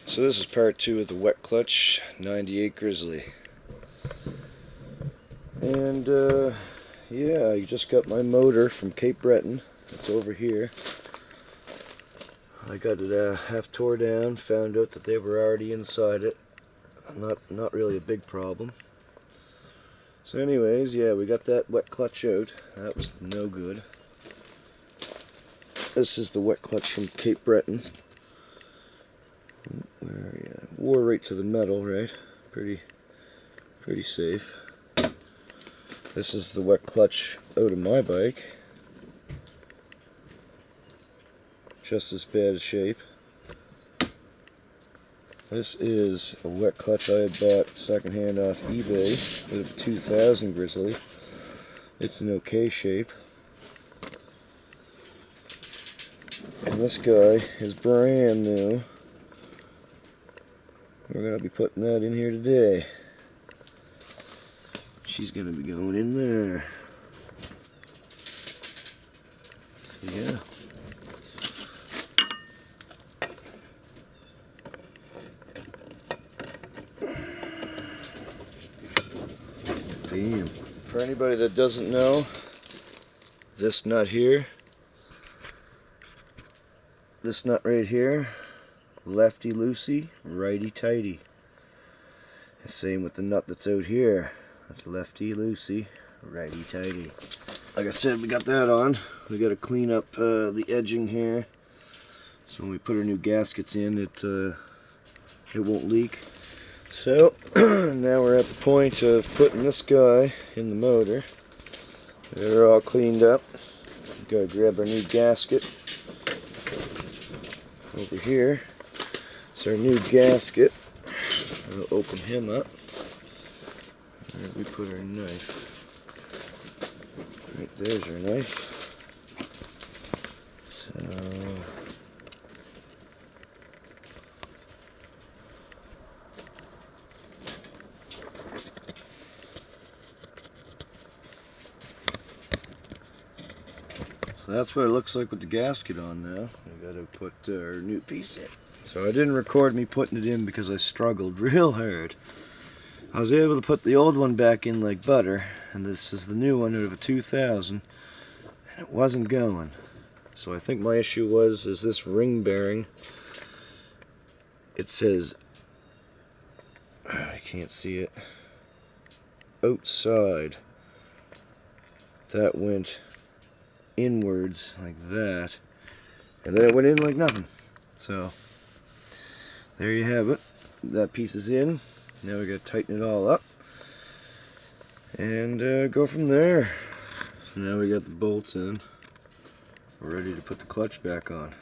So this is part 2 of the wet clutch 98 Grizzly. And yeah, I just got my motor from Cape Breton. It's over here. I got it half tore down, found out that they were already inside it. Not really a big problem. So anyways, yeah, we got that wet clutch out. That was no good. This is the wet clutch from Cape Breton. Yeah, wore right to the metal, right? Pretty safe. This is the wet clutch out of my bike. Just as bad a shape. This is a wet clutch I had bought secondhand off eBay. It was a 2000 Grizzly. It's an okay shape. And this guy is brand new. We're going to be putting that in here today. She's going to be going in there. So yeah. Damn. For anybody that doesn't know, this nut here, this nut right here, lefty loosey, righty tighty. The same with the nut that's out here. That's lefty loosey, righty tighty. Like I said, we got that on. We got to clean up the edging here, so when we put our new gaskets in, it won't leak. So now we're at the point of putting this guy in the motor. They're all cleaned up. We've got to grab our new gasket over here. It's our new gasket. We'll open him up. Where did we put our knife? Right there's our knife. So that's what it looks like with the gasket on now. I gotta put our new piece in. So I didn't record me putting it in because I struggled real hard. I was able to put the old one back in like butter, and this is the new one out of a 2000, and it wasn't going. So I think my issue is this ring bearing. It says, I can't see it, outside. That went inwards like that, and then it went in like nothing. So there you have it. That piece is in. Now we got to tighten it all up and go from there. So now we got the bolts in. We're ready to put the clutch back on.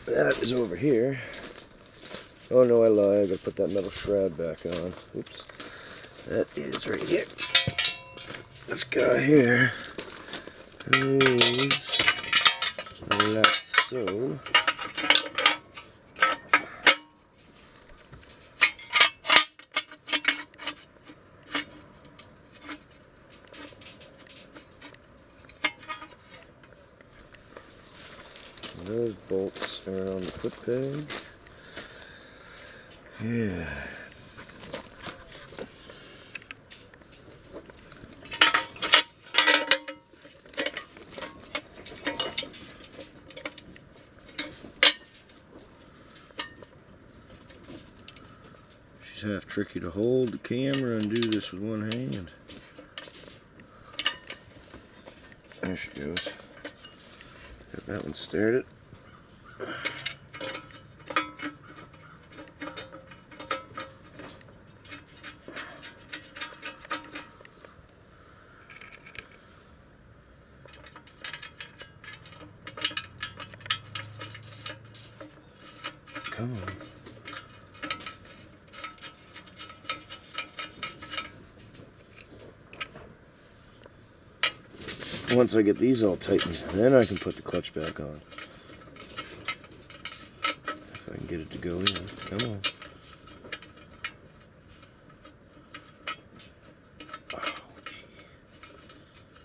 That is over here. Oh no, I lied. I got to put that metal shroud back on. Oops. That is right here. This guy here is like so. Those bolts are on the foot peg. Yeah. She's half tricky to hold the camera and do this with one hand. There she goes. Got that one started. Come on. Once I get these all tightened, then I can put the clutch back on. If I can get it to go in. Come on. Oh,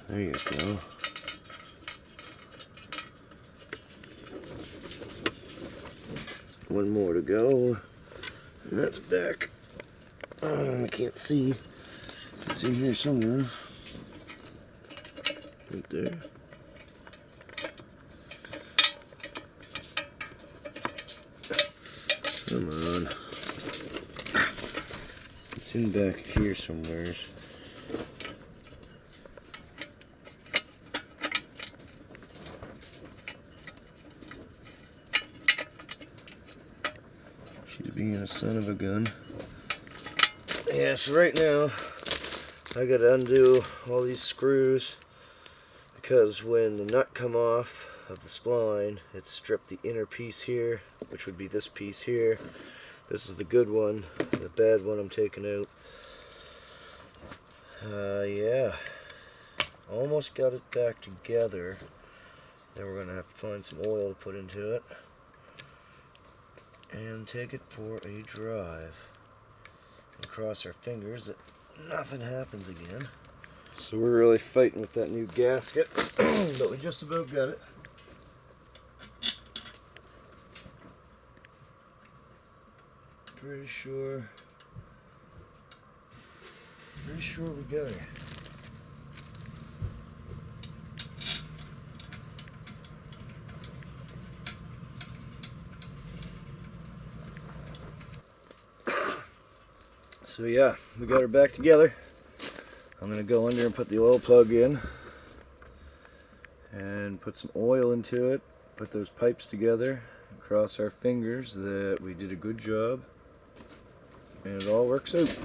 there you go. one more to go, and that's back. I can't see. It's in here somewhere. Right there. Come on. It's in back here somewhere. She's being a son of a gun. Yeah, so right now I gotta undo all these screws because when the nut come off of the spline, it stripped the inner piece here, which would be this piece here. This is the good one. The bad one I'm taking out. Yeah, almost got it back together. Then we're gonna have to find some oil to put into it and take it for a drive and cross our fingers that nothing happens again. So we're really fighting with that new gasket, but we just about got it. Pretty sure we got it. So yeah, we got her back together. I'm going to go under and put the oil plug in and put some oil into it, put those pipes together, and cross our fingers that we did a good job and it all works out.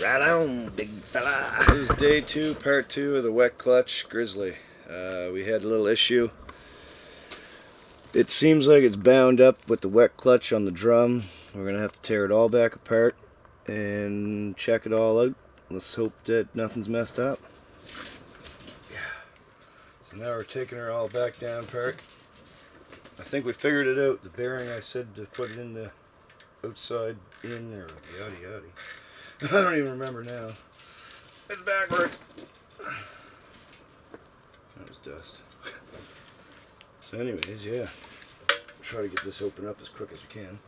Right on, big fella. This is day 2, part 2 of the wet clutch Grizzly. We had a little issue. It seems like it's bound up with the wet clutch on the drum. We're going to have to tear it all back apart and check it all out. Let's hope that nothing's messed up. So now we're taking her all back down apart. I think we figured it out. The bearing, I said to put it in the outside in, or yada yada. I don't even remember now. It's backward. That was dust. So anyways, yeah. Try to get this open up as quick as we can.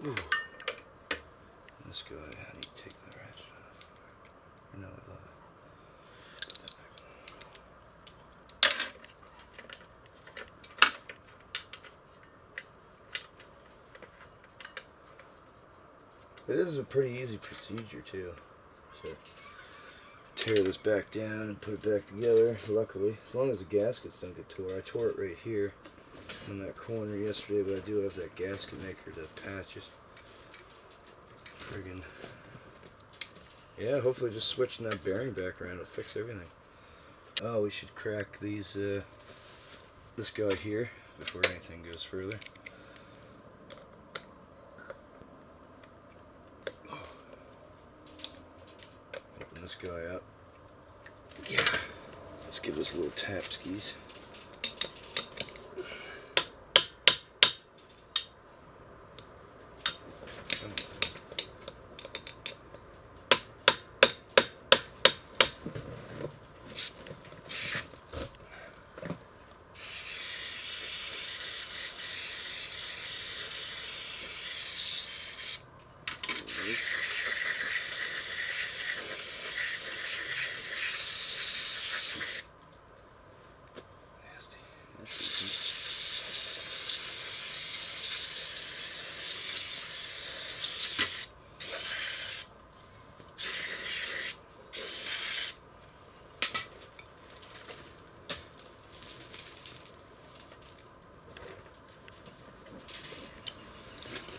Ooh. This guy, how do you take the ratchet off? No, I love it. It is a pretty easy procedure too. So tear this back down and put it back together, luckily. As long as the gaskets don't get tore. I tore it right here in that corner yesterday, but I do have that gasket maker to patch it. Friggin'. Yeah, hopefully just switching that bearing back around will fix everything. Oh, we should crack these, this guy here before anything goes further. Open this guy up. Yeah. Let's give this a little tap skis.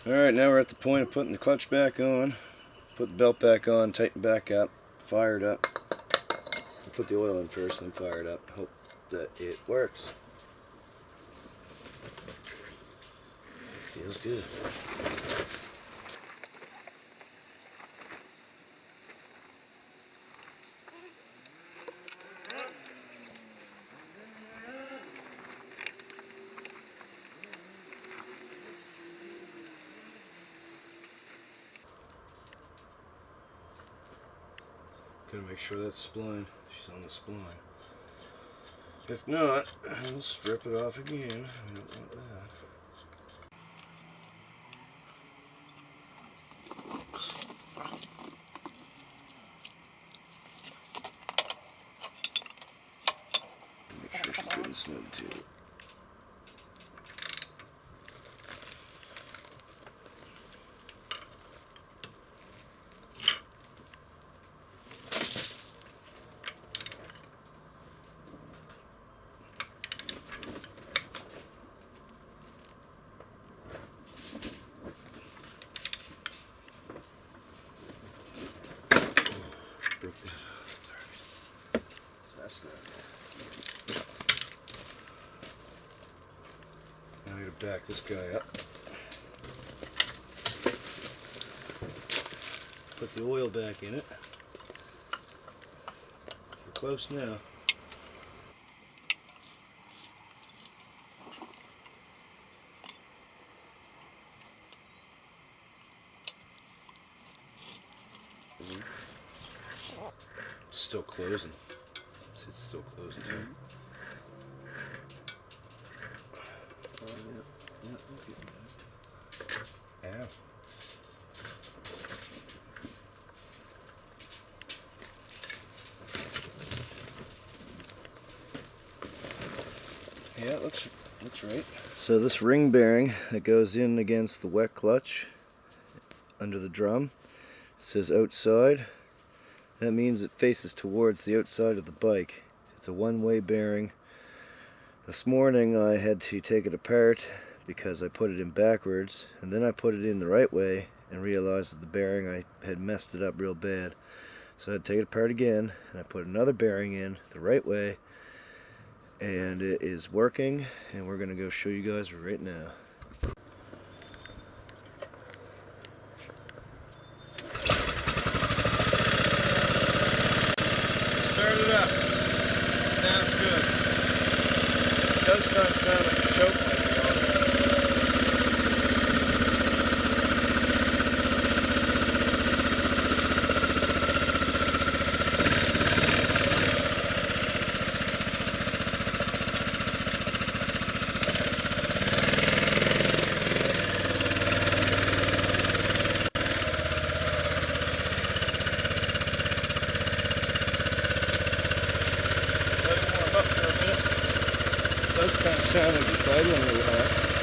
Alright, now we're at the point of putting the clutch back on, put the belt back on, tighten back up, fire it up. We'll put the oil in first, then fire it up. Hope that it works. Feels good. Gotta make sure that spline, she's on the spline. If not, we'll strip it off again. We don't want that. Make sure she's good and snug too. Now I gotta back this guy up. Put the oil back in it. We're close now. It's still closing. It's still closing too. Yeah. Yeah, looks right. So this ring bearing that goes in against the wet clutch under the drum, it says outside. That means it faces towards the outside of the bike. It's a one-way bearing. This morning I had to take it apart because I put it in backwards, and then I put it in the right way and realized that the bearing, I had messed it up real bad. So I had to take it apart again, and I put another bearing in the right way, and it is working, and we're going to go show you guys right now. Start it up. Sounds good. It does kind of sound like a choke light. Does kind of sound like it's idling a little hard.